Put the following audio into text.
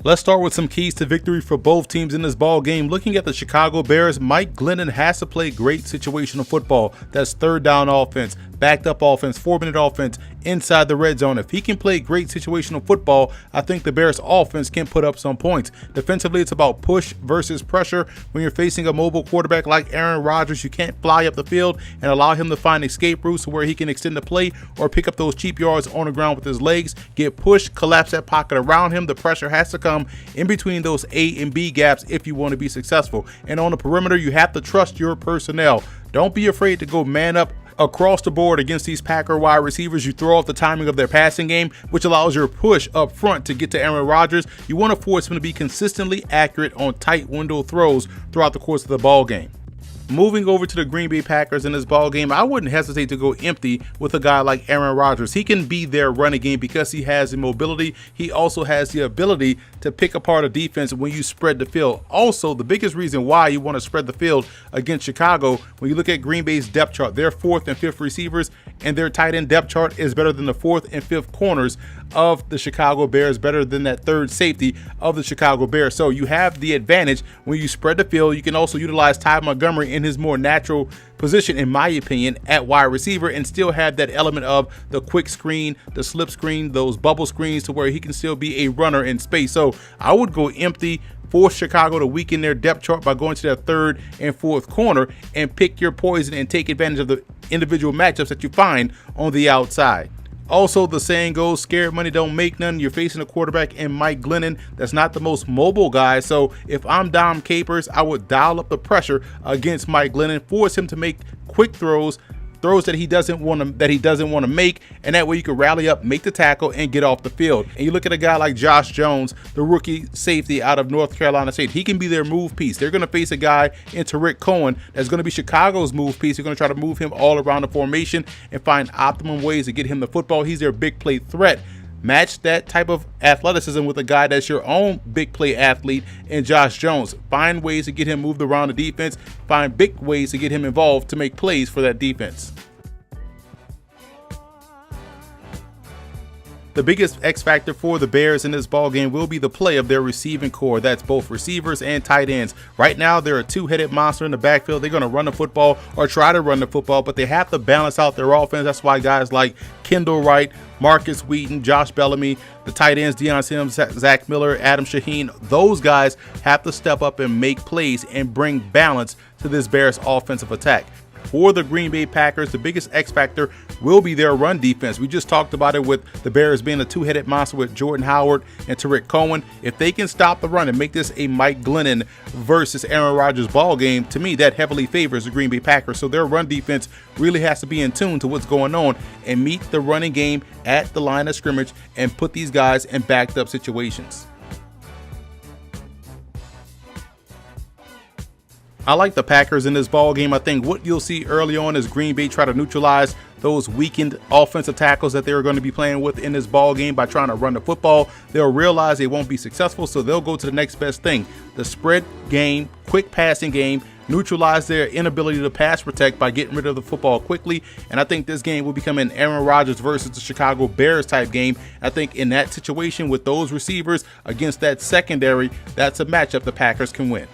Let's start with some keys to victory for both teams in this ball game. Looking at the Chicago Bears, Mike Glennon has to play great situational football. That's third down offense, backed up offense, 4-minute offense inside the red zone. If he can play great situational football, I think the Bears offense can put up some points. Defensively, it's about push versus pressure. When you're facing a mobile quarterback like Aaron Rodgers, you can't fly up the field and allow him to find escape routes where he can extend the play or pick up those cheap yards on the ground with his legs. Get pushed, collapse that pocket around him. The pressure has to come in between those A and B gaps if you want to be successful. And on the perimeter, you have to trust your personnel. Don't be afraid to go man up across the board against these Packer wide receivers. You throw off the timing of their passing game, which allows your push up front to get to Aaron Rodgers. You want to force him to be consistently accurate on tight window throws throughout the course of the ball game. Moving over to the Green Bay Packers in this ball game, I wouldn't hesitate to go empty with a guy like Aaron Rodgers. He can be their running game because he has the mobility. He also has the ability to pick apart a defense when you spread the field. Also, the biggest reason why you want to spread the field against Chicago, when you look at Green Bay's depth chart, their 4th and 5th receivers and their tight end depth chart is better than the 4th and 5th corners of the Chicago Bears, better than that 3rd safety of the Chicago Bears. So you have the advantage when you spread the field. You can also utilize Ty Montgomery in his more natural position, in my opinion, at wide receiver, and still have that element of the quick screen, the slip screen, those bubble screens, to where he can still be a runner in space. So I would go empty, force Chicago to weaken their depth chart by going to their 3rd and 4th corner, and pick your poison and take advantage of the individual matchups that you find on the outside. Also, the saying goes, scared money don't make none. You're facing a quarterback in Mike Glennon that's not the most mobile guy. So if I'm Dom Capers, I would dial up the pressure against Mike Glennon, force him to make quick throws that he doesn't want to make, and that way you can rally up, make the tackle, and get off the field. And you look at a guy like Josh Jones, the rookie safety out of North Carolina State. He can be their move piece. They're going to face a guy in Tariq Cohen that's going to be Chicago's move piece. They're going to try to move him all around the formation and find optimum ways to get him the football. He's their big play threat. Match that type of athleticism with a guy that's your own big play athlete in Josh Jones. Find ways to get him moved around the defense. Find big ways to get him involved to make plays for that defense. The biggest X factor for the Bears in this ballgame will be the play of their receiving core. That's both receivers and tight ends. Right now, they're a two-headed monster in the backfield. They're going to run the football or try to run the football, but they have to balance out their offense. That's why guys like Kendall Wright, Marcus Wheaton, Josh Bellamy, the tight ends, Deion Sims, Zach Miller, Adam Shaheen, those guys have to step up and make plays and bring balance to this Bears offensive attack. For the Green Bay Packers, the biggest X factor will be their run defense. We just talked about it with the Bears being a two-headed monster with Jordan Howard and Tariq Cohen. If they can stop the run and make this a Mike Glennon versus Aaron Rodgers ball game, to me that heavily favors the Green Bay Packers. So their run defense really has to be in tune to what's going on and meet the running game at the line of scrimmage and put these guys in backed up situations. I like the Packers in this ball game. I think what you'll see early on is Green Bay try to neutralize those weakened offensive tackles that they're going to be playing with in this ball game by trying to run the football. They'll realize they won't be successful, so they'll go to the next best thing, the spread game, quick passing game, neutralize their inability to pass protect by getting rid of the football quickly. And I think this game will become an Aaron Rodgers versus the Chicago Bears type game. I think in that situation with those receivers against that secondary, that's a matchup the Packers can win.